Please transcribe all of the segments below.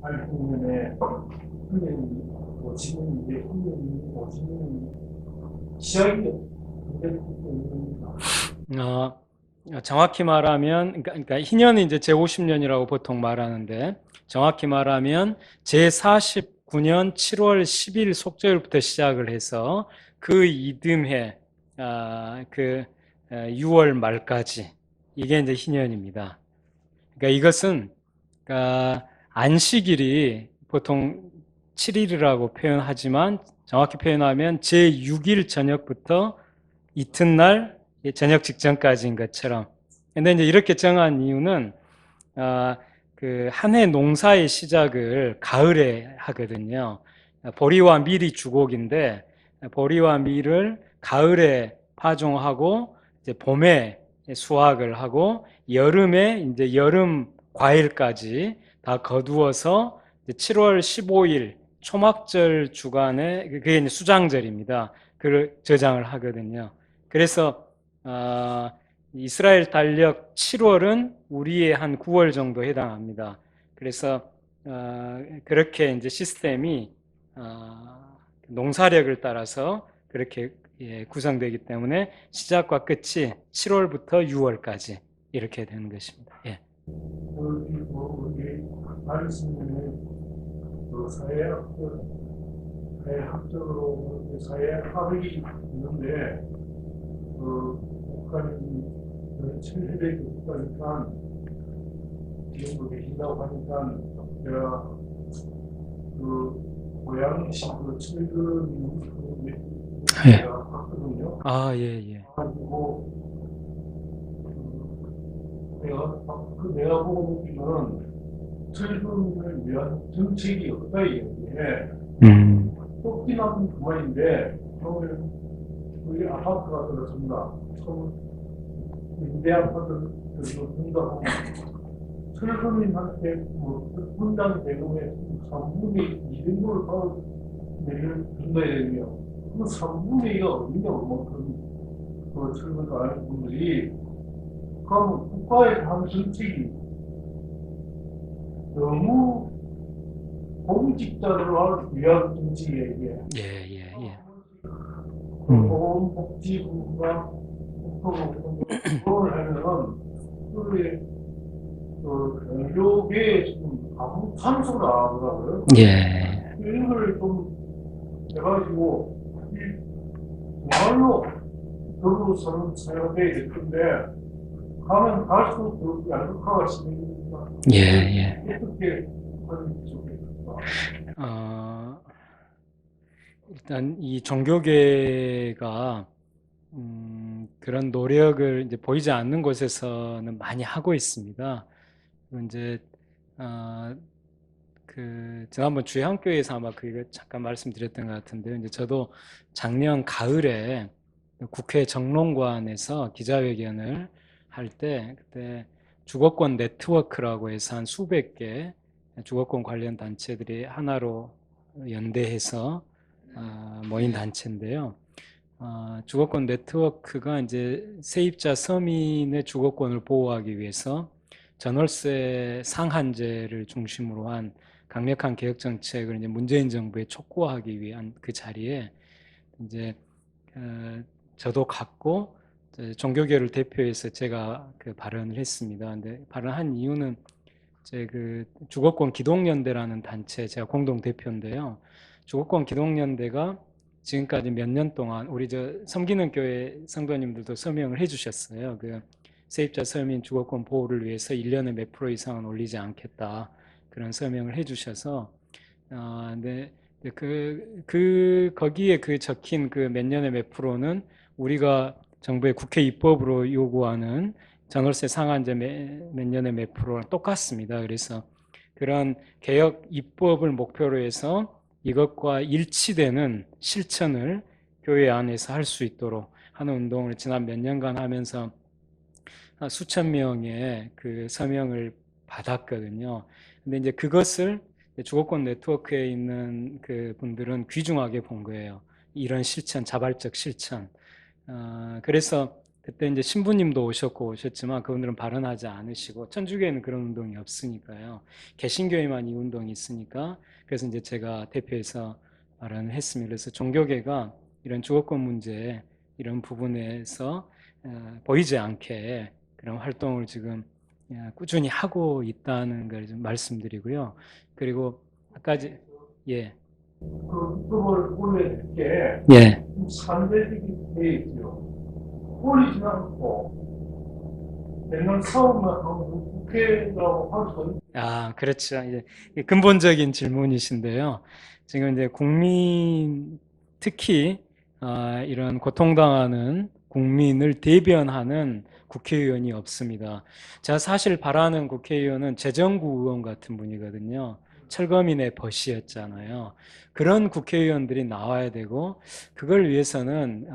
2008년에 훈련이 오시는 이제 훈련이 오시는 시작이 정확히 말하면, 그러니까 희년이 이제 제50년이라고 보통 말하는데, 정확히 말하면 제49년 7월 10일 속죄일부터 시작을 해서 그 이듬해, 6월 말까지, 이게 이제 희년입니다. 그러니까 이것은, 안식일이 보통 7일이라고 표현하지만, 정확히 표현하면 제6일 저녁부터 이튿날 저녁 직전까지인 것처럼. 근데 이제 이렇게 정한 이유는 그 한 해 농사의 시작을 가을에 하거든요. 보리와 밀이 주곡인데 보리와 밀을 가을에 파종하고 이제 봄에 수확을 하고 여름에 이제 여름 과일까지 다 거두어서 7월 15일 초막절 주간에 그게 이제 수장절입니다. 그 저장을 하거든요. 그래서 이스라엘 달력 7월은 우리의 한 9월 정도 해당합니다. 그래서 그렇게 이제 시스템이 농사력을 따라서 그렇게 구성되기 때문에 시작과 끝이 7월부터 6월까지 이렇게 되는 것입니다. 예. 우리 말씀에 사회학적으로 사회학이 있는데 북한이 천주교 국가니까 지금도 계신다고 하니까 제가 고양시 철근 제가 봤거든요. 예, 예. 그리고 내가 보고 느끼는 철근을 위한 정책이 없다 이게 뽑기는 그만인데 오늘 우리 아파트가 들었습니다. 임대 아파트 들어서 철거민한테 분당 대금의 3분의 2 정도를 준다 이래요. 그 3분의 2가 어디냐고 그 철거를 하는 분들이 그럼 국가에서 하는 정책이 너무 공직자를 위한 정책이에요 이게. 예. 보건복지부가 그걸 하면은 종교계에 지금 아무 참석을 안 하더라고요. 예. 이런 걸 좀 해가지고 정말로 교도소는 사용돼야 될 건데 가면 갈수록 더 양극화가 심해집니다. 예. 어떻게 하는 게 좋겠습니까? 일단 이 종교계가 그런 노력을 이제 보이지 않는 곳에서는 많이 하고 있습니다. 그리고 이제 그 지난번 주의학교에서 아마 그거 잠깐 말씀드렸던 것 같은데요. 이제 저도 작년 가을에 국회 정론관에서 기자회견을 할 때 그때 주거권 네트워크라고 해서 한 수백 개 주거권 관련 단체들이 하나로 연대해서 모인 단체인데요. 주거권 네트워크가 이제 세입자 서민의 주거권을 보호하기 위해서 전월세 상한제를 중심으로 한 강력한 개혁 정책을 이제 문재인 정부에 촉구하기 위한 그 자리에 이제 저도 갔고 종교계를 대표해서 제가 그 발언을 했습니다. 근데 발언한 이유는 제 그 주거권 기동연대라는 단체 제가 공동 대표인데요. 주거권 기동연대가 지금까지 몇 년 동안 우리 저 섬기는 교회 성도님들도 서명을 해주셨어요. 그 세입자 서민 주거권 보호를 위해서 1년에 몇 프로 이상은 올리지 않겠다 그런 서명을 해주셔서 근데 거기에 그 적힌 그 몇 년에 몇 프로는 우리가 정부의 국회 입법으로 요구하는 전월세 상한제 몇 년에 몇 프로랑 똑같습니다. 그래서 그런 개혁 입법을 목표로 해서 이것과 일치되는 실천을 교회 안에서 할 수 있도록 하는 운동을 지난 몇 년간 하면서 수천 명의 그 서명을 받았거든요. 근데 이제 그것을 주거권 네트워크에 있는 그 분들은 귀중하게 본 거예요. 이런 실천, 자발적 실천. 그래서 그때 이제 신부님도 오셨지만 그분들은 발언하지 않으시고 천주교에는 그런 운동이 없으니까요. 개신교에만 이 운동이 있으니까 그래서 이제 제가 대표해서 발언을 했습니다. 그래서 종교계가 이런 주거권 문제 이런 부분에서 보이지 않게 그런 활동을 지금 꾸준히 하고 있다는 걸 좀 말씀드리고요. 그리고 아까 예. 그 유튜브를 보면 이게 예. 산대식이 돼 있죠. 꼴리지 않고 맨날 싸움만 하고 국회라고 할 수 있는. 그렇죠. 이제 근본적인 질문이신데요. 지금 이제 국민, 특히 이런 고통당하는 국민을 대변하는 국회의원이 없습니다. 제가 사실 바라는 국회의원은 재정구 의원 같은 분이거든요. 철거민의 벗이었잖아요. 그런 국회의원들이 나와야 되고, 그걸 위해서는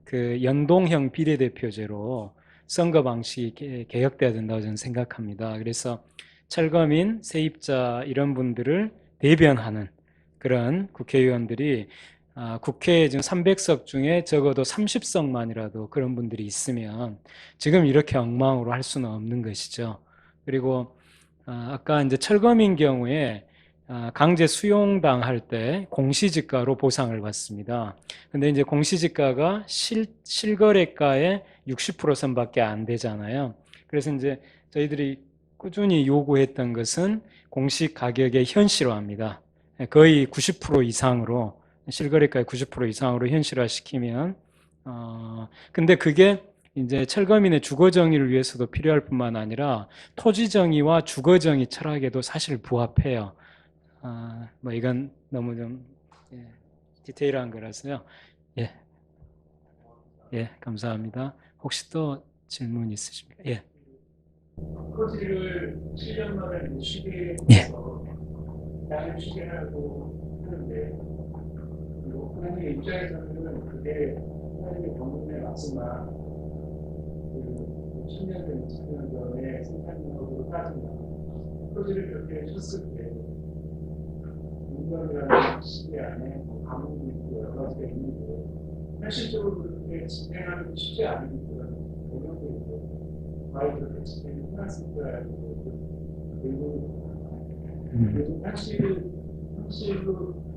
그 연동형 비례대표제로 선거 방식이 개혁돼야 된다고 저는 생각합니다. 그래서 철거민, 세입자 이런 분들을 대변하는 그런 국회의원들이 국회에 지금 300석 중에 적어도 30석만이라도 그런 분들이 있으면 지금 이렇게 엉망으로 할 수는 없는 것이죠. 그리고 아까 이제 철거민 경우에 강제 수용당할 때 공시지가로 보상을 받습니다. 근데 이제 공시지가가 실거래가의 60% 선밖에 안 되잖아요. 그래서 이제 저희들이 꾸준히 요구했던 것은 공시 가격의 현실화입니다. 거의 90% 이상으로 실거래가의 90% 이상으로 현실화시키면 근데 그게 이제 철거민의 주거 정의를 위해서도 필요할 뿐만 아니라 토지 정의와 주거 정의 철학에도 사실 부합해요. 뭐 이건 너무 좀 디테일한 거라서요. 예, 예, 감사합니다. 혹시 또 질문 있으십니까? 예. 토지를 7년 만에 예. 시기에서 양을 시기하고 하는데 하나님의 입장에서는 그게 하나님의 경륜에 맞지만 그 10년 전, 20년 전에 생산력으로 따지면 토지를 그렇게 쳤을 때 인간이라는 시기 안에 가뭄도 있고 여러 가지가 있는데 현실적으로 그렇게 진행하기 쉽지 않은 그런 경험도 있고 과연 그렇게 진행이 끝났을까 그리고 요즘 현실로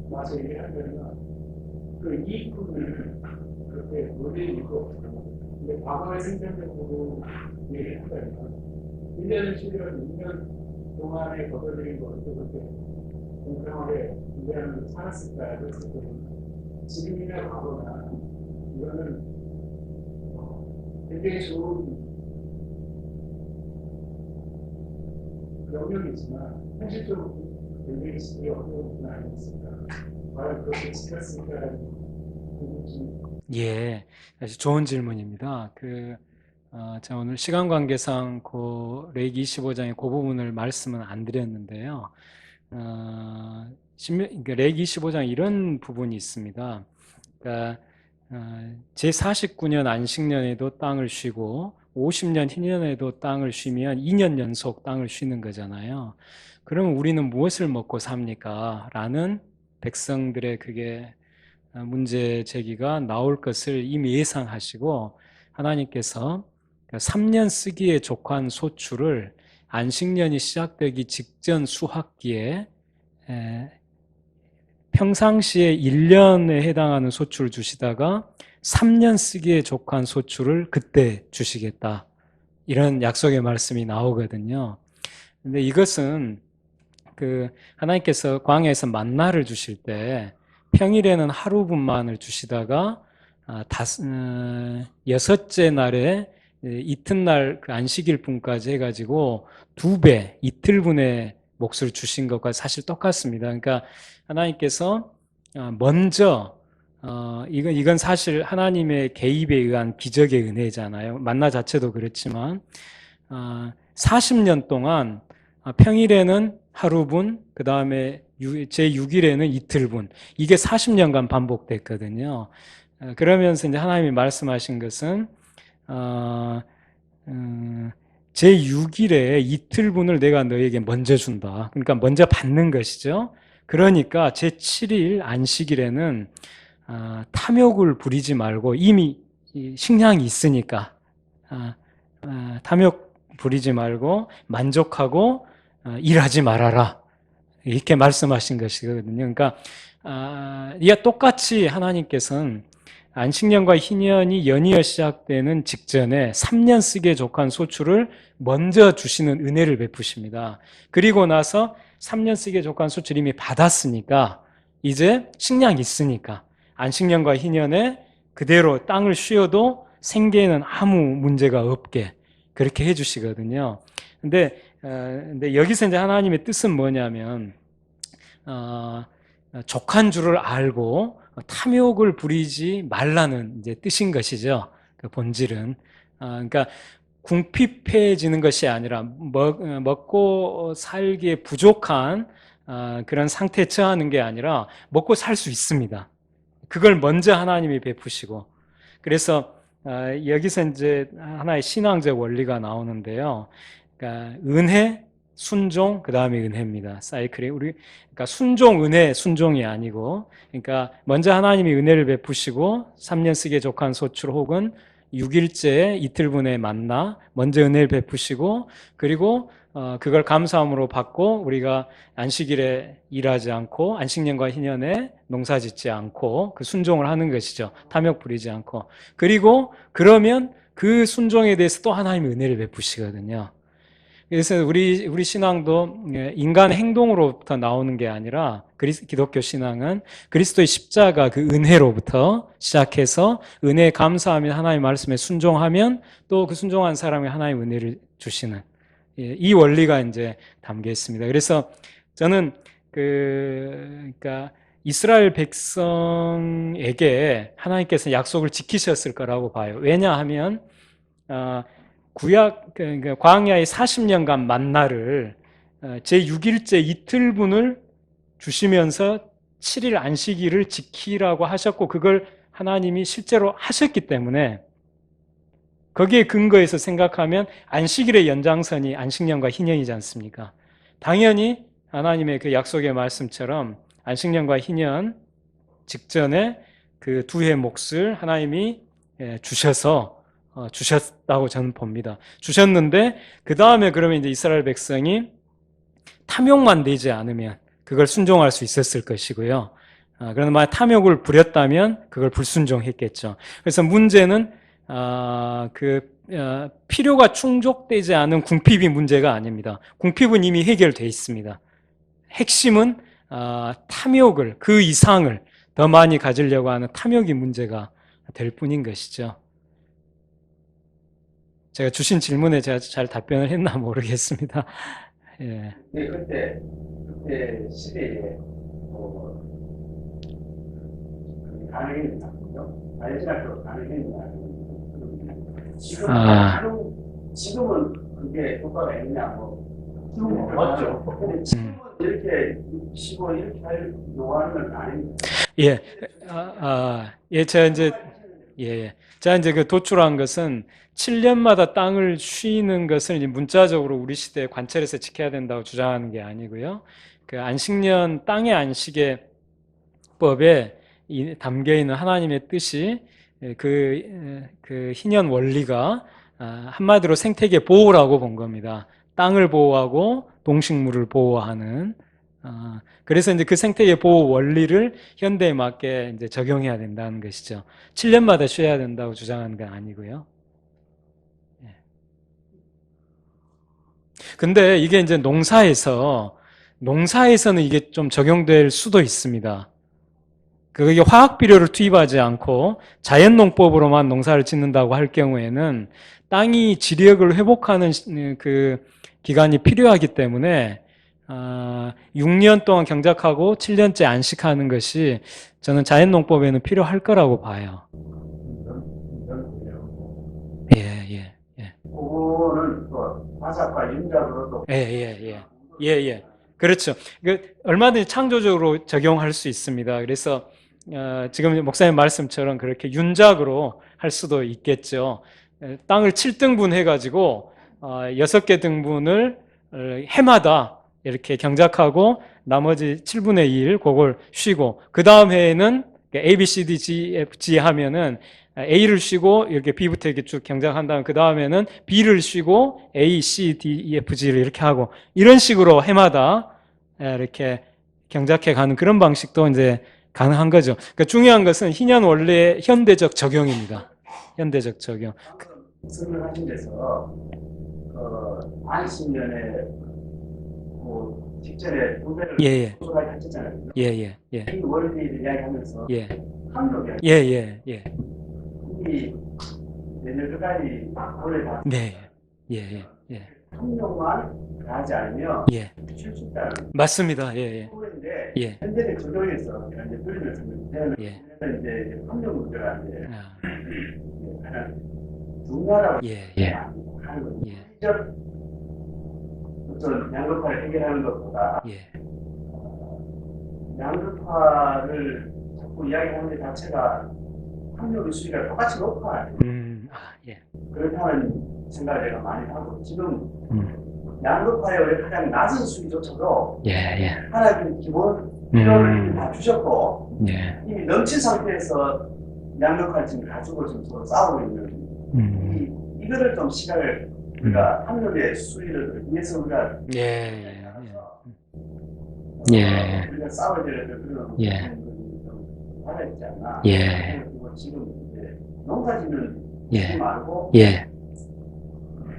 와서 얘기하면 그 이익분을 그렇게 노리는 거 없어요. 근데 과거의 생산력으로 얘기한다면 1년을 치료한 2년 동안에 거둬들인 것을 그렇게 공평하게 인간을 살았을까 그랬을 때 지금이나 과거나 이거는 굉장히 좋은 영역이지만 현실적으로 굉장히 지키기 어려운 건 아니었을까. 과연 그렇게 지켰을까라는 궁금증이. 예, 아주 좋은 질문입니다. 제가 오늘 시간 관계상 레기 25장의 그 부분을 말씀은 안 드렸는데요. 그러니까 레기 25장 이런 부분이 있습니다. 그러니까 제49년 안식년에도 땅을 쉬고 50년 희년에도 땅을 쉬면 2년 연속 땅을 쉬는 거잖아요. 그럼 우리는 무엇을 먹고 삽니까? 라는 백성들의 그게 문제 제기가 나올 것을 이미 예상하시고 하나님께서 3년 쓰기에 족한 소출을 안식년이 시작되기 직전 수확기에 평상시에 1년에 해당하는 소출을 주시다가 3년 쓰기에 족한 소출을 그때 주시겠다. 이런 약속의 말씀이 나오거든요. 근데 이것은 하나님께서 광야에서 만나를 주실 때 평일에는 하루분만을 주시다가 여섯째 날에 이튿날 그 안식일 분까지 해가지고 2배 이틀분의 몫을 주신 것과 사실 똑같습니다. 그러니까 하나님께서 먼저 이건 사실 하나님의 개입에 의한 기적의 은혜잖아요. 만나 자체도 그렇지만 40년 동안 평일에는 하루분, 그 다음에 제6일에는 이틀분, 이게 40년간 반복됐거든요. 그러면서 이제 하나님이 말씀하신 것은 제6일에 이틀분을 내가 너에게 먼저 준다. 그러니까 먼저 받는 것이죠. 그러니까 제7일 안식일에는 탐욕을 부리지 말고 이미 식량이 있으니까 탐욕 부리지 말고 만족하고 일하지 말아라. 이렇게 말씀하신 것이거든요. 그러니까 이와 똑같이 하나님께서는 안식년과 희년이 연이어 시작되는 직전에 3년 쓰기에 족한 소출을 먼저 주시는 은혜를 베푸십니다. 그리고 나서 3년 쓰기에 족한 소출 이미 받았으니까 이제 식량이 있으니까 안식년과 희년에 그대로 땅을 쉬어도 생계에는 아무 문제가 없게 그렇게 해주시거든요. 근데 여기서 이제 하나님의 뜻은 뭐냐면 족한 줄을 알고 탐욕을 부리지 말라는 이제 뜻인 것이죠. 그 본질은 그러니까 궁핍해지는 것이 아니라 먹고 살기에 부족한 그런 상태에 처하는 게 아니라 먹고 살 수 있습니다. 그걸 먼저 하나님이 베푸시고 그래서 여기서 이제 하나의 신앙적 원리가 나오는데요. 그러니까 은혜, 순종, 그 다음에 은혜입니다. 사이클이 그러니까 순종, 은혜, 순종이 아니고, 그러니까 먼저 하나님이 은혜를 베푸시고 3년 쓰기에 족한 소출 혹은 6일째 이틀분에 만나 먼저 은혜를 베푸시고 그리고 그걸 감사함으로 받고 우리가 안식일에 일하지 않고 안식년과 희년에 농사짓지 않고 그 순종을 하는 것이죠. 탐욕 부리지 않고 그리고 그러면 그 순종에 대해서 또 하나님의 은혜를 베푸시거든요. 그래서 우리 신앙도 인간 행동으로부터 나오는 게 아니라 기독교 신앙은 그리스도의 십자가 그 은혜로부터 시작해서 은혜에 감사하며 하나님의 말씀에 순종하면 또 그 순종한 사람이 하나님의 은혜를 주시는 이 원리가 이제 담겨 있습니다. 그래서 저는 그러니까 이스라엘 백성에게 하나님께서 약속을 지키셨을 거라고 봐요. 왜냐하면 구약 그러니까 광야의 40년간 만나를 제 6일째 이틀분을 주시면서 7일 안식일을 지키라고 하셨고 그걸 하나님이 실제로 하셨기 때문에 거기에 근거해서 생각하면 안식일의 연장선이 안식년과 희년이지 않습니까? 당연히 하나님의 그 약속의 말씀처럼 안식년과 희년 직전에 그 두 해 몫을 하나님이 주셨다고 저는 봅니다. 주셨는데 그 다음에 그러면 이제 이스라엘 백성이 탐욕만 되지 않으면 그걸 순종할 수 있었을 것이고요. 그런데 만약 탐욕을 부렸다면 그걸 불순종했겠죠. 그래서 문제는 필요가 충족되지 않은 궁핍이 문제가 아닙니다. 궁핍은 이미 해결되어 있습니다. 핵심은 탐욕을 그 이상을 더 많이 가지려고 하는 탐욕이 문제가 될 뿐인 것이죠. 제가 주신 질문에 제가 잘 답변을 했나 모르겠습니다. 예. 네, 그때 시대에 가능했나? 알지라도 가능했나? 지금은 그게 효과가 있냐고. 지금은 맞죠. 근데 지금은 이렇게 15 이렇게 할 요구하는 건 아닙니다. 예, 제가 이제 그 도출한 것은 7년마다 땅을 쉬는 것을 이제 문자적으로 우리 시대에 관철해서 지켜야 된다고 주장하는 게 아니고요. 그 안식년 땅의 안식의 법에 담겨 있는 하나님의 뜻이 그 희년 원리가 한마디로 생태계 보호라고 본 겁니다. 땅을 보호하고 동식물을 보호하는 그래서 이제 그 생태계 보호 원리를 현대에 맞게 이제 적용해야 된다는 것이죠. 7년마다 쉬어야 된다고 주장하는 건 아니고요. 근데 이게 이제 농사에서는 이게 좀 적용될 수도 있습니다. 그게 화학 비료를 투입하지 않고 자연농법으로만 농사를 짓는다고 할 경우에는 땅이 지력을 회복하는 그 기간이 필요하기 때문에 6년 동안 경작하고 7년째 안식하는 것이 저는 자연농법에는 필요할 거라고 봐요. 예. 그거는 또 화사과 윤작으로도 예. 그렇죠. 얼마든지 창조적으로 적용할 수 있습니다. 그래서 지금 목사님 말씀처럼 그렇게 윤작으로 할 수도 있겠죠. 땅을 7등분 해가지고 6개 등분을 해마다 이렇게 경작하고 나머지 7분의 1 그걸 쉬고 그 다음 해에는 A, B, C, D, G, F, G 하면은 A를 쉬고 이렇게 B부터 이렇게 쭉 경작한 다음 그 다음에는 B를 쉬고 A, C, D, E, F, G를 이렇게 하고 이런 식으로 해마다 이렇게 경작해 가는 그런 방식도 이제 가능한 거죠. 그러니까 중요한 것은 희년 원래의 현대적 적용입니다. 현대적 적용. 방금 설명하신 데서 안식년에 직전에 분배를 예. 소소하게 하셨잖아요. 예. 이 원리를 이야기하면서 예. 합력이 예. 이 내년까지 원래 다 예. 합력만 하지 않으면 예. 실수다는 맞습니다. 예. 부분인데 예. 현대적 적용에서 제가 이제 들으면서 예. 이제 합력 문제가 이제 아, 가장 중요하다고 예. 하는 거죠. 예. 직접 어떤 양극화를 해결하는 것보다 예. 양극화를 자꾸 이야기하는 것 자체가 합력의 수위가 똑같이 높아요. 예. 그렇다는 생각을 제가 많이 하고 지금 양극화의 원래 가장 낮은 수위조차도 예. 하나님 기본 필요를 다 주셨고 예. 이미 넘친 상태에서 양극화를 지금 가지고 지금 서로 싸우고 있는 이거를 좀 시각을 우리가 합력의 수위를 위해서 우리가 예. 우리가 싸워야 되는 그런 예. 좀 달라있지 않나. 예. 그리고 지금 이제 농사짓는 예. 말고 예.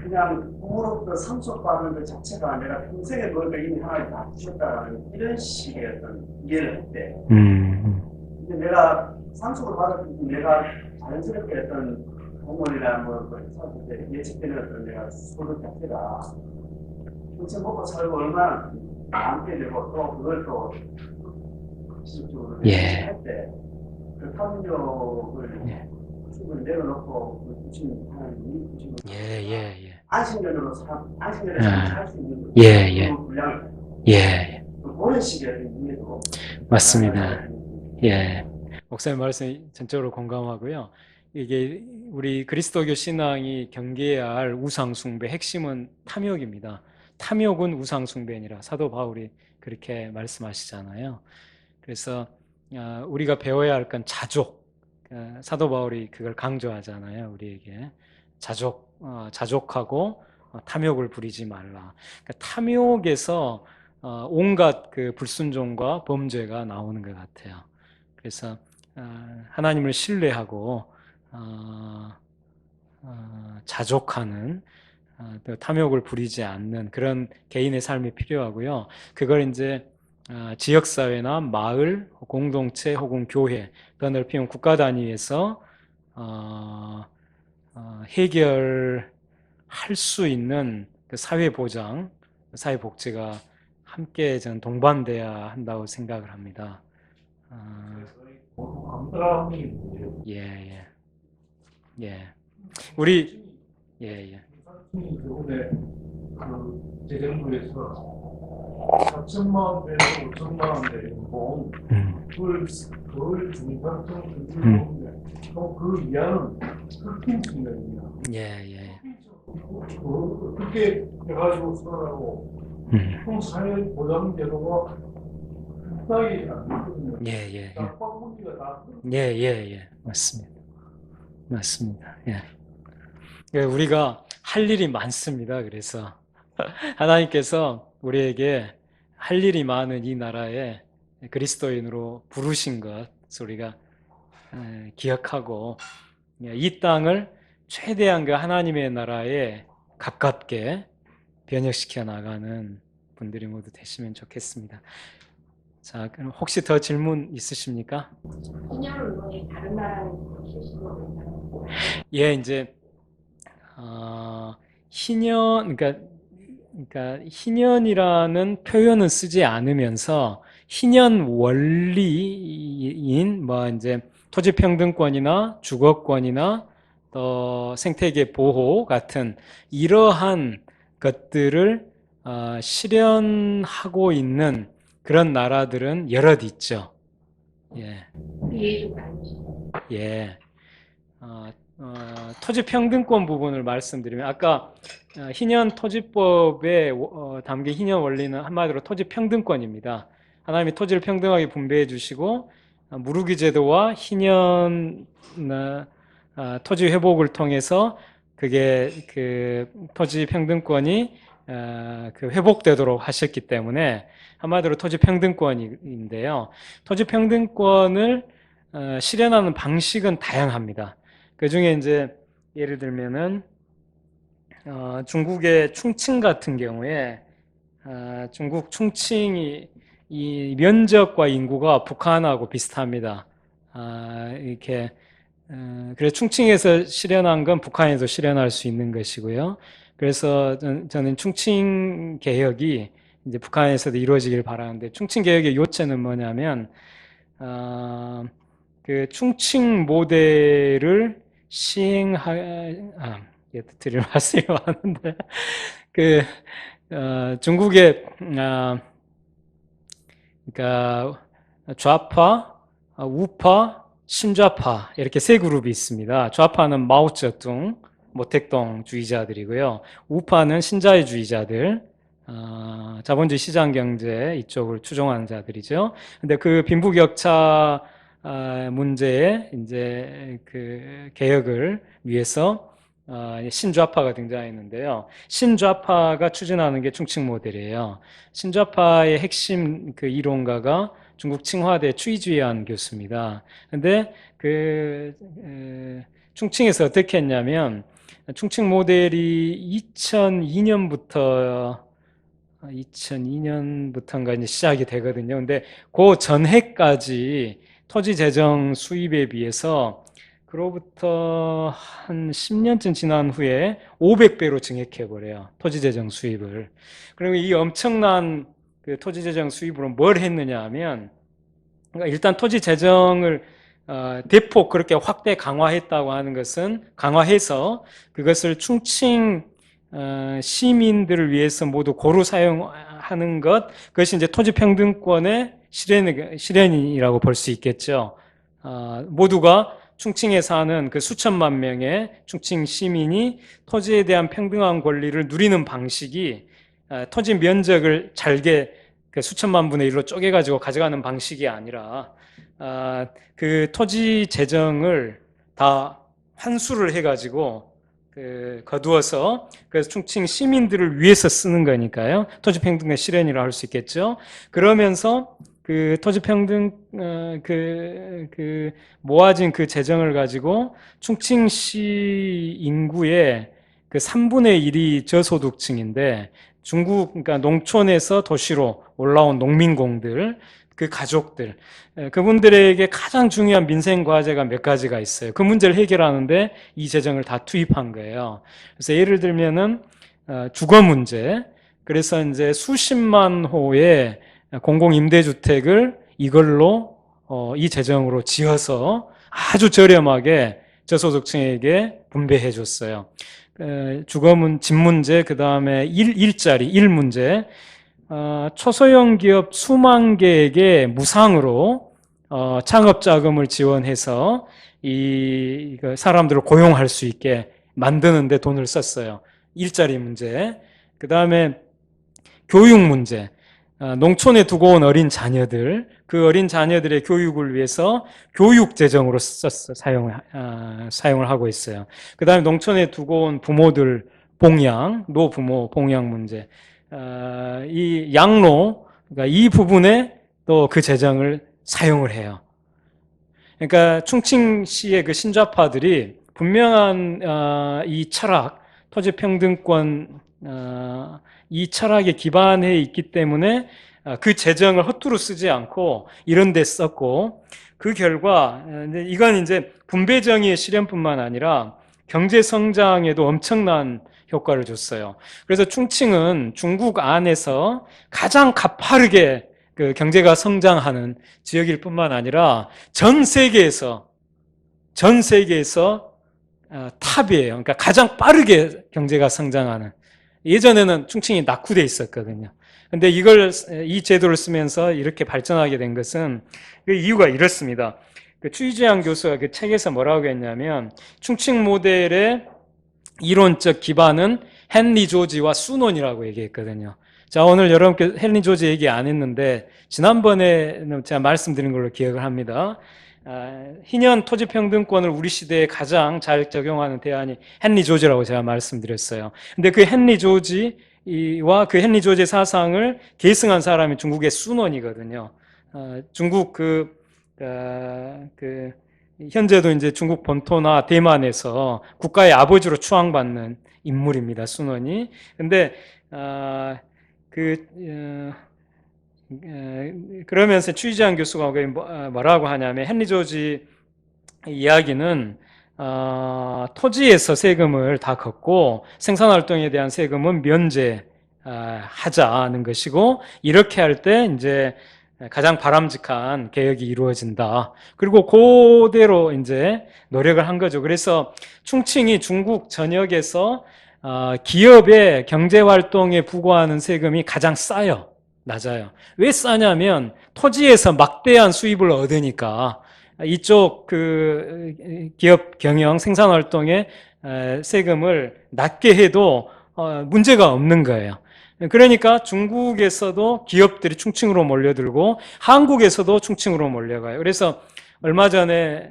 그냥 부모로부터 상속받는 것 자체가 내가 평생에 뭘 이미 하나님 다 주셨다라는 이런 식의 어떤 이해를 할 때 근데 내가 상속을 받았을 때 내가 자연스럽게 어떤 부모이나 뭐 예측되는 어떤 내가 소득 자체가 평생 먹고 살고 얼마나 남게 되고 또 그걸 또 지속적으로 할때그 탐욕을 충분히 내려놓고 그 주신 하나님이 주신 예. 안식년으로 안식년에 살 수 있는 그 분량을 그런 식의 이해도 맞습니다. 예. 목사님 말씀이 전적으로 공감하고요. 이게 우리 그리스도교 신앙이 경계해야 할 우상 숭배 핵심은 탐욕입니다. 탐욕은 우상 숭배니라 사도 바울이 그렇게 말씀하시잖아요. 그래서 우리가 배워야 할 건 자족. 사도 바울이 그걸 강조하잖아요. 우리에게 자족하고 탐욕을 부리지 말라. 그러니까 탐욕에서 온갖 그 불순종과 범죄가 나오는 것 같아요. 그래서 하나님을 신뢰하고 자족하는 또 탐욕을 부리지 않는 그런 개인의 삶이 필요하고요. 그걸 이제 지역사회나 마을, 공동체 혹은 교회, 더 넓히면 국가 단위에서 해결할 수 있는 그 사회보장, 사회복지가 함께 저는 동반돼야 한다고 생각을 합니다. 예. 우리 저번에 그 재정부에서 4천만 원에서 5천만 원 내는 보험 그걸 중상층 그그 이하는 흑kim 측면이냐. 그렇게 해가지고 살아가고 사회 보장 제도가 흡사하게 안 됐거든요. 맞습니다. 우리가 할 일이 많습니다. 그래서 하나님께서 우리에게 할 일이 많은 이 나라에 그리스도인으로 부르신 것 우리가 기억하고 이 땅을 최대한 그 하나님의 나라에 가깝게 변혁시켜 나가는 분들이 모두 되시면 좋겠습니다. 자, 그럼 혹시 더 질문 있으십니까? 신념을 다른 나라에 실시하고 예, 이제 희년, 그러니까 희년이라는 표현은 쓰지 않으면서 희년 원리인 뭐 이제 토지평등권이나 주거권이나 또 생태계 보호 같은 이러한 것들을 실현하고 있는 그런 나라들은 여럿 있죠. 예. 토지평등권 부분을 말씀드리면 아까 희년 토지법에 담긴 희년 원리는 한마디로 토지평등권입니다. 하나님이 토지를 평등하게 분배해 주시고 무르기 제도와 희년 토지 회복을 통해서 그게 그 토지 평등권이 그 회복되도록 하셨기 때문에 한마디로 토지 평등권인데요. 토지 평등권을 실현하는 방식은 다양합니다. 그 중에 이제 예를 들면은 중국의 충칭 같은 경우에 중국 충칭이 이 면적과 인구가 북한하고 비슷합니다. 이렇게 그래서 충칭에서 실현한 건 북한에도 실현할 수 있는 것이고요. 그래서 저는 충칭 개혁이 이제 북한에서도 이루어지길 바라는데 충칭 개혁의 요체는 뭐냐면 그 충칭 모델을 드릴 말씀이 많은데 그 중국의 그러니까 좌파, 우파, 신좌파 이렇게 세 그룹이 있습니다. 좌파는 마오쩌둥, 모택동주의자들이고요. 우파는 신자유주의자들, 자본주의 시장경제 이쪽을 추종하는 자들이죠. 근데 그 빈부격차 문제에 이제 그 개혁을 위해서 신좌파가 등장했는데요. 신좌파가 추진하는 게 충칭 모델이에요. 신좌파의 핵심 그 이론가가 중국 칭화대 추이주의한 교수입니다. 근데 그 충칭에서 어떻게 했냐면 충칭 모델이 2002년부터인가 이제 시작이 되거든요. 근데 그 전해까지 토지 재정 수입에 비해서 그로부터 한 10년쯤 지난 후에 500배로 증액해버려요. 토지재정 수입을. 그리고 이 엄청난 그 토지재정 수입으로 뭘 했느냐 하면, 그러니까 일단 토지재정을 대폭 그렇게 확대 강화했다고 하는 것은, 강화해서 그것을 충칭 시민들을 위해서 모두 고루 사용하는 것, 그것이 이제 토지평등권의 실현이라고 볼 수 있겠죠. 모두가 충칭에 사는 그 수천만 명의 충칭 시민이 토지에 대한 평등한 권리를 누리는 방식이 토지 면적을 잘게 그 수천만 분의 1로 쪼개가지고 가져가는 방식이 아니라 그 토지 재정을 다 환수를 해가지고 그 거두어서 그래서 충칭 시민들을 위해서 쓰는 거니까요. 토지 평등의 실현이라 할 수 있겠죠. 그러면서 그 토지평등 그 모아진 그 재정을 가지고 충칭시 인구의 그 3분의 1이 저소득층인데 중국 그러니까 농촌에서 도시로 올라온 농민공들 그 가족들 그분들에게 가장 중요한 민생 과제가 몇 가지가 있어요. 그 문제를 해결하는데 이 재정을 다 투입한 거예요. 그래서 예를 들면은 주거 문제. 그래서 이제 수십만 호의 공공임대주택을 이걸로 이 재정으로 지어서 아주 저렴하게 저소득층에게 분배해 줬어요. 주거문, 집 문제, 그 다음에 일 문제, 초소형 기업 수만 개에게 무상으로 창업 자금을 지원해서 이 사람들을 고용할 수 있게 만드는 데 돈을 썼어요. 일자리 문제. 그 다음에 교육 문제. 농촌에 두고 온 어린 자녀들, 그 어린 자녀들의 교육을 위해서 교육 재정으로 사용을 하고 있어요. 그 다음에 농촌에 두고 온 부모들 봉양, 노부모 봉양 문제, 이 양로, 그러니까 이 부분에 또 그 재정을 사용을 해요. 그러니까 충칭시의 그 신좌파들이 분명한 이 철학, 토지평등권 이 철학에 기반해 있기 때문에 그 재정을 허투루 쓰지 않고 이런 데 썼고 그 결과 이건 이제 분배정의의 실현뿐만 아니라 경제 성장에도 엄청난 효과를 줬어요. 그래서 충칭은 중국 안에서 가장 가파르게 그 경제가 성장하는 지역일 뿐만 아니라 전 세계에서 탑이에요. 그러니까 가장 빠르게 경제가 성장하는. 예전에는 충칭이 낙후돼 있었거든요. 근데 이 제도를 쓰면서 이렇게 발전하게 된 것은 그 이유가 이렇습니다. 그 추이지양 교수가 그 책에서 뭐라고 했냐면 충칭 모델의 이론적 기반은 헨리 조지와 수논이라고 얘기했거든요. 자, 오늘 여러분께 헨리 조지 얘기 안 했는데 지난번에 제가 말씀드린 걸로 기억을 합니다. 희년 토지평등권을 우리 시대에 가장 잘 적용하는 대안이 헨리 조지라고 제가 말씀드렸어요. 근데 그 헨리 조지와 그 헨리 조지의 사상을 계승한 사람이 중국의 순원이거든요. 중국 현재도 이제 중국 본토나 대만에서 국가의 아버지로 추앙받는 인물입니다. 순원이. 근데 그러면서 추이지안 교수가 뭐라고 하냐면 헨리 조지 이야기는 토지에서 세금을 다 걷고 생산활동에 대한 세금은 면제하자는 것이고, 이렇게 할 때 이제 가장 바람직한 개혁이 이루어진다. 그리고 그대로 이제 노력을 한 거죠. 그래서 충칭이 중국 전역에서 기업의 경제활동에 부과하는 세금이 가장 싸요. 낮아요. 왜 싸냐면 토지에서 막대한 수입을 얻으니까 이쪽 기업 경영 생산활동에 세금을 낮게 해도 문제가 없는 거예요. 그러니까 중국에서도 기업들이 충칭으로 몰려들고 한국에서도 충칭으로 몰려가요. 그래서 얼마 전에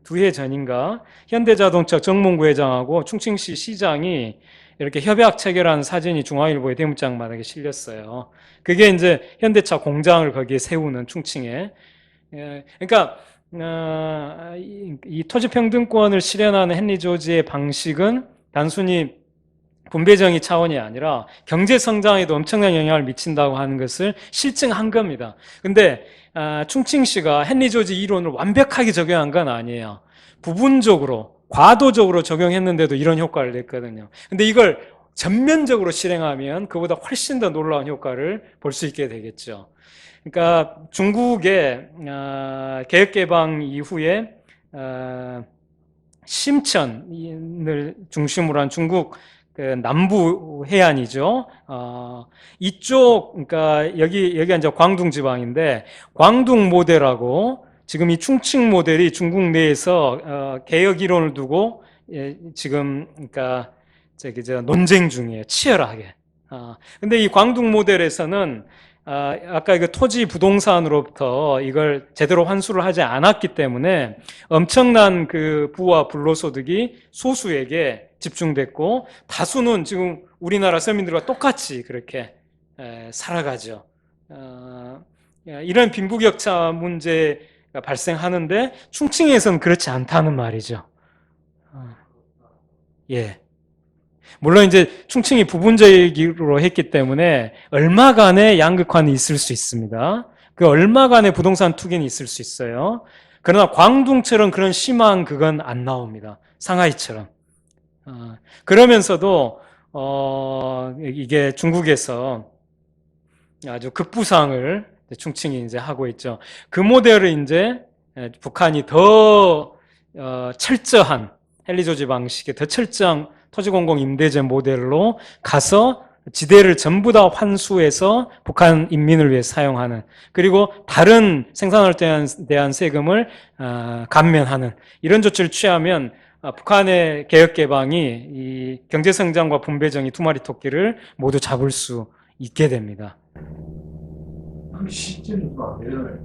두 해 전인가 현대자동차 정몽구 회장하고 충칭시 시장이 이렇게 협약 체결한 사진이 중앙일보의 대문짝마당에 실렸어요. 그게 이제 현대차 공장을 거기에 세우는 충칭에. 그러니까 이 토지평등권을 실현하는 헨리 조지의 방식은 단순히 분배정의 차원이 아니라 경제 성장에도 엄청난 영향을 미친다고 하는 것을 실증한 겁니다. 근데 충칭시가 헨리 조지 이론을 완벽하게 적용한 건 아니에요. 부분적으로, 과도적으로 적용했는데도 이런 효과를 냈거든요. 근데 이걸 전면적으로 실행하면 그보다 훨씬 더 놀라운 효과를 볼 수 있게 되겠죠. 그러니까 중국의 개혁개방 이후에 심천을 중심으로 한 중국 남부 해안이죠. 이쪽, 그러니까 여기가 이제 광둥 지방인데, 광둥 모델하고 지금 이 충칭 모델이 중국 내에서 개혁 이론을 두고 지금 그러니까 논쟁 중이에요. 치열하게. 근데 이 광둥 모델에서는 아까 그 토지 부동산으로부터 이걸 제대로 환수를 하지 않았기 때문에 엄청난 그 부와 불로소득이 소수에게 집중됐고, 다수는 지금 우리나라 서민들과 똑같이 그렇게 살아가죠. 이런 빈부격차 문제가 발생하는데 충칭에서는 그렇지 않다는 말이죠. 예. 물론 이제 충칭이 부분적으로 했기 때문에 얼마간의 양극화는 있을 수 있습니다. 그 얼마간의 부동산 투기는 있을 수 있어요. 그러나 광둥처럼 그런 심한 그건 안 나옵니다. 상하이처럼. 그러면서도 이게 중국에서 아주 급부상을 충칭이 이제 하고 있죠. 그 모델을 이제 북한이 더 철저한 헨리 조지 방식의 더 철저한 토지공공 임대제 모델로 가서 지대를 전부 다 환수해서 북한 인민을 위해 사용하는, 그리고 다른 생산활동에 대한 세금을 감면하는 이런 조치를 취하면 북한의 개혁개방이 이 경제성장과 분배정의 두 마리 토끼를 모두 잡을 수 있게 됩니다. 그 시점이 막 내려요.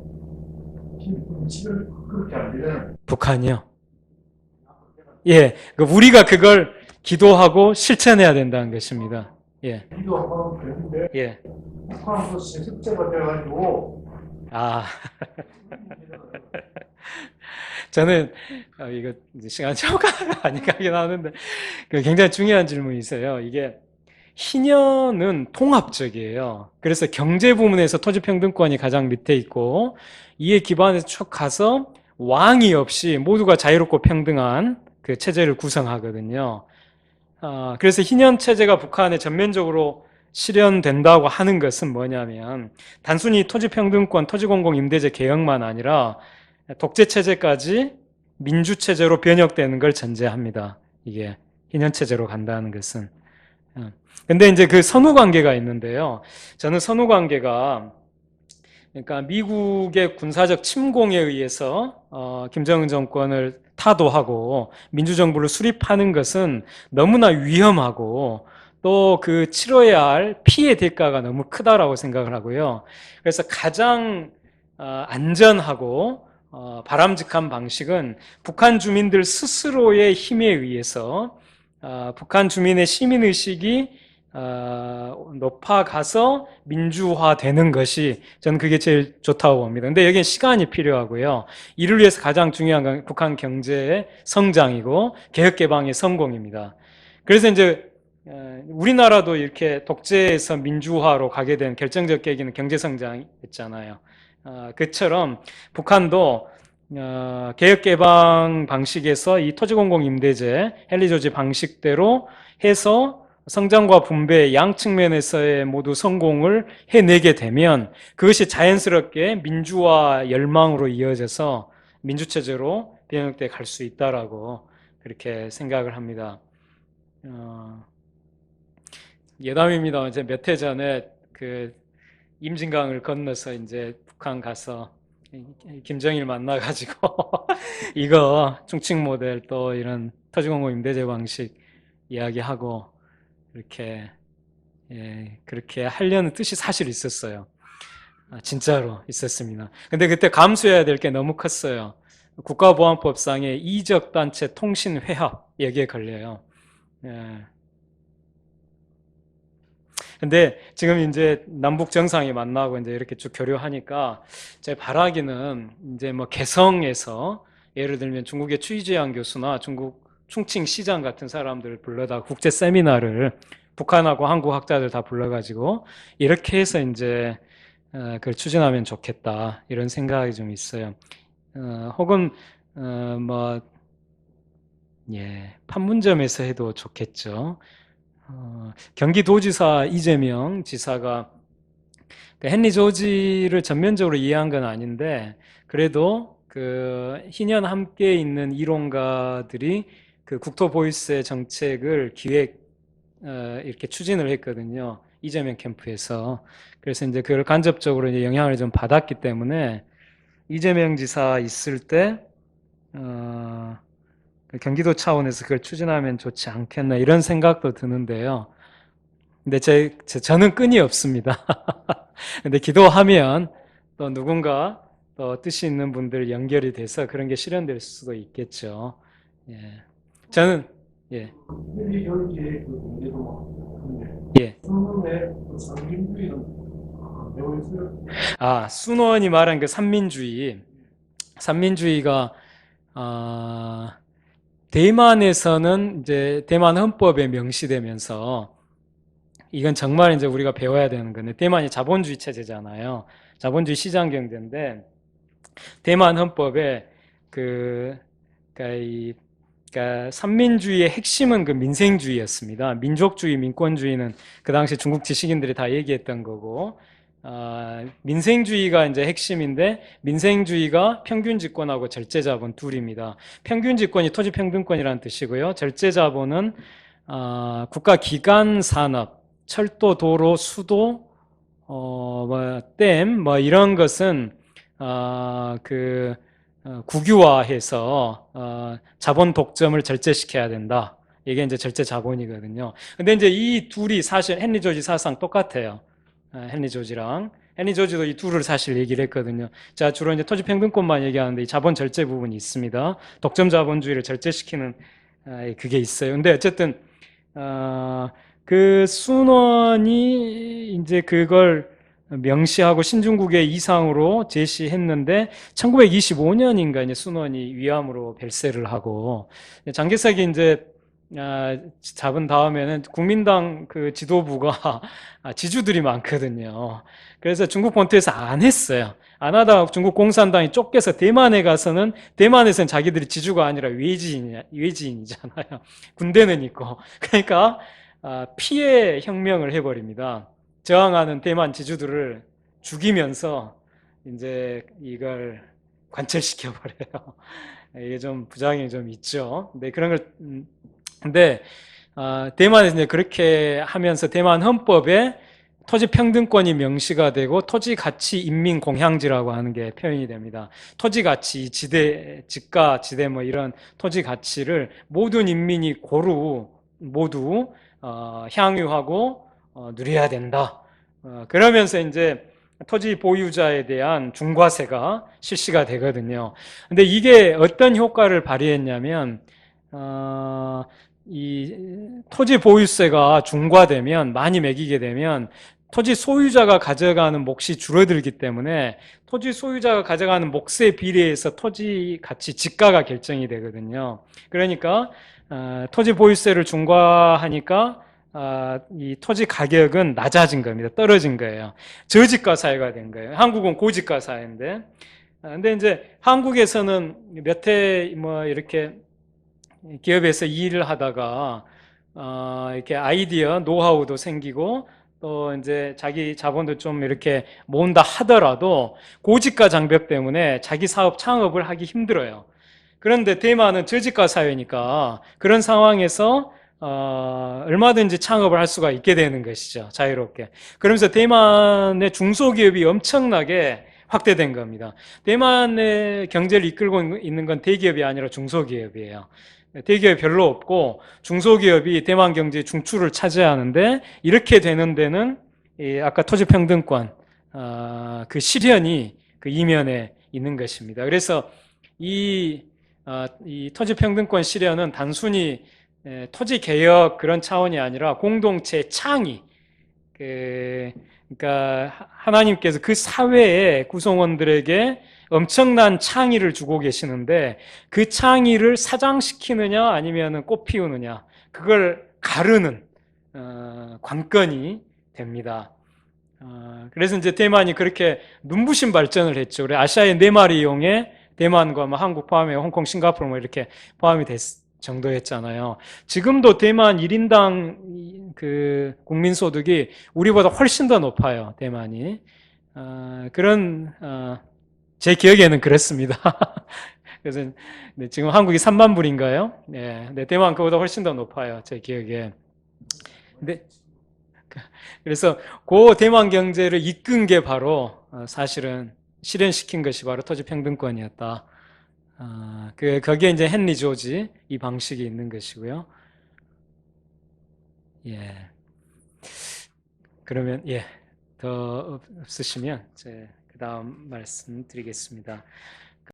지금 그렇게 안 되잖아요. 북한이요? 예, 우리가 그걸 기도하고 실천해야 된다는 것입니다. 예. 기도하고 되는데 예. 북한도 세습제가 돼가지고 저는 이거 이제 시간 초과가 아니긴 하는데 굉장히 중요한 질문이세요. 이게 희년은 통합적이에요. 그래서 경제 부문에서 토지평등권이 가장 밑에 있고 이에 기반해서 쭉 가서 왕이 없이 모두가 자유롭고 평등한 그 체제를 구성하거든요. 그래서 희년 체제가 북한에 전면적으로 실현된다고 하는 것은 뭐냐면 단순히 토지평등권, 토지공공 임대제 개혁만 아니라 독재체제까지 민주체제로 변혁되는 걸 전제합니다. 이게 희년체제로 간다는 것은. 근데 이제 그 선후관계가 있는데요. 저는 선후관계가, 그러니까 미국의 군사적 침공에 의해서 김정은 정권을 타도하고 민주정부를 수립하는 것은 너무나 위험하고 또 그 치러야 할 피해 대가가 너무 크다라고 생각을 하고요. 그래서 가장 안전하고 바람직한 방식은 북한 주민들 스스로의 힘에 의해서 북한 주민의 시민의식이 높아가서 민주화되는 것이 저는 그게 제일 좋다고 봅니다. 근데 여기는 시간이 필요하고요. 이를 위해서 가장 중요한 건 북한 경제의 성장이고 개혁개방의 성공입니다. 그래서 이제 우리나라도 이렇게 독재에서 민주화로 가게 된 결정적 계기는 경제성장이었잖아요. 그처럼 북한도 개혁개방 방식에서 이 토지공공임대제, 헨리 조지 방식대로 해서 성장과 분배 양 측면에서의 모두 성공을 해내게 되면 그것이 자연스럽게 민주화 열망으로 이어져서 민주체제로 변형돼 갈 수 있다라고 그렇게 생각을 합니다. 예담입니다. 이제 몇 해 전에 그 임진강을 건너서 이제 북한 가서 김정일 만나가지고 이거 충칭 모델 또 이런 토지공공 임대제 방식 이야기하고 이렇게 그렇게 하려는 뜻이 사실 있었어요. 진짜로 있었습니다. 근데 그때 감수해야 될 게 너무 컸어요. 국가보안법상의 이적단체 통신회합 여기에 걸려요. 근데 지금 이제 남북 정상이 만나고 이제 이렇게 쭉 교류하니까 제 바라기는 이제 뭐 개성에서 예를 들면 중국의 추이지양 교수나 중국 충칭 시장 같은 사람들을 불러다 국제 세미나를 북한하고 한국 학자들 다 불러가지고 이렇게 해서 이제 그걸 추진하면 좋겠다 이런 생각이 좀 있어요. 혹은 뭐 판문점에서 해도 좋겠죠. 경기도지사 이재명 지사가 헨리 조지를 전면적으로 이해한 건 아닌데 그래도 그 희년 함께 있는 이론가들이 그 국토보유세 정책을 이렇게 추진을 했거든요. 이재명 캠프에서. 그래서 이제 그걸 간접적으로 이제 영향을 좀 받았기 때문에 이재명 지사 있을 때 경기도 차원에서 그걸 추진하면 좋지 않겠나 이런 생각도 드는데요. 근데 저는 끈이 없습니다. 근데 기도하면 또 누군가 또 뜻이 있는 분들 연결이 돼서 그런 게 실현될 수도 있겠죠. 저는 헨리 조지의 그 문제도 예. 수능의 그 상민주의는 매우 있어요. 순원이 말한 그 산민주의가 대만에서는 이제 대만 헌법에 명시되면서 이건 정말 이제 우리가 배워야 되는 건데 대만이 자본주의 체제잖아요. 자본주의 시장 경제인데 대만 헌법에 그러니까 산민주의의 핵심은 그 민생주의였습니다. 민족주의, 민권주의는 그 당시 중국 지식인들이 다 얘기했던 거고 민생주의가 이제 핵심인데 민생주의가 평균집권하고 절제자본 둘입니다. 평균집권이 토지평등권이라는 뜻이고요. 절제자본은 국가기관 산업, 철도, 도로, 수도, 댐, 이런 것은 국유화해서 자본 독점을 절제시켜야 된다. 이게 이제 절제 자본이거든요. 근데 이제 이 둘이 사실 헨리 조지 사상 똑같아요. 헨리 조지랑. 헨리 조지도 이 둘을 사실 얘기를 했거든요. 자, 주로 이제 토지 평등권만 얘기하는데 이 자본 절제 부분이 있습니다. 독점 자본주의를 절제시키는 그게 있어요. 근데 어쨌든 그 순원이 이제 그걸 명시하고 신중국의 이상으로 제시했는데 1925년인가 이제 순원이 위암으로 별세를 하고 장개석이 이제 잡은 다음에는 국민당 그 지도부가 지주들이 많거든요. 그래서 중국 본토에서 안 했어요. 안 하다가 중국 공산당이 쫓겨서 대만에 가서는 대만에서는 자기들이 지주가 아니라 외지인이잖아요. 군대는 있고. 그러니까 피해 혁명을 해버립니다. 저항하는 대만 지주들을 죽이면서 이제 이걸 관철시켜 버려요. 이게 좀 부작용이 좀 있죠. 근데 그런 걸 근데 대만에서 이제 그렇게 하면서 대만 헌법에 토지 평등권이 명시가 되고 토지 가치 인민 공향지라고 하는 게 표현이 됩니다. 토지 가치, 지대, 지가, 지대 이런 토지 가치를 모든 인민이 모두 향유하고 누려야 된다. 그러면서 이제 토지 보유자에 대한 중과세가 실시가 되거든요. 근데 이게 어떤 효과를 발휘했냐면, 이 토지 보유세가 중과되면, 많이 매기게 되면 토지 소유자가 가져가는 몫이 줄어들기 때문에 토지 소유자가 가져가는 몫에 비례해서 토지 가치 지가가 결정이 되거든요. 그러니까 토지 보유세를 중과하니까 이 토지 가격은 낮아진 겁니다. 떨어진 거예요. 저지가 사회가 된 거예요. 한국은 고지가 사회인데. 근데 이제 한국에서는 몇 해 뭐 이렇게 기업에서 일을 하다가 이렇게 아이디어, 노하우도 생기고 또 이제 자기 자본도 좀 이렇게 모은다 하더라도 고지가 장벽 때문에 자기 사업 창업을 하기 힘들어요. 그런데 대만은 저지가 사회니까 그런 상황에서 얼마든지 창업을 할 수가 있게 되는 것이죠. 자유롭게. 그러면서 대만의 중소기업이 엄청나게 확대된 겁니다. 대만의 경제를 이끌고 있는 건 대기업이 아니라 중소기업이에요. 대기업이 별로 없고 중소기업이 대만 경제의 중추를 차지하는데 이렇게 되는 데는 아까 토지평등권 그 실현이 그 이면에 있는 것입니다. 그래서 이 토지평등권 실현은 단순히 토지 개혁 그런 차원이 아니라 공동체 창의, 그러니까 하나님께서 그 사회의 구성원들에게 엄청난 창의를 주고 계시는데 그 창의를 사장시키느냐 아니면 꽃 피우느냐 그걸 가르는 관건이 됩니다. 그래서 이제 대만이 그렇게 눈부신 발전을 했죠. 그래 아시아의 4마리용에 대만과 뭐 한국 포함해 홍콩, 싱가포르 뭐 이렇게 포함이 됐 정도였잖아요. 지금도 대만 1인당 그 국민소득이 우리보다 훨씬 더 높아요. 대만이. 그런 제 기억에는 그랬습니다. 그래서 네, 지금 한국이 3만 불인가요? 네, 네, 대만 그보다 훨씬 더 높아요. 제 기억에. 근데 그래서 그 대만 경제를 이끈 게 바로 사실은 실현시킨 것이 바로 토지평등권이었다. 거기에 이제 헨리 조지 이 방식이 있는 것이고요. 예. 그러면 더 없으시면 그 다음 말씀드리겠습니다.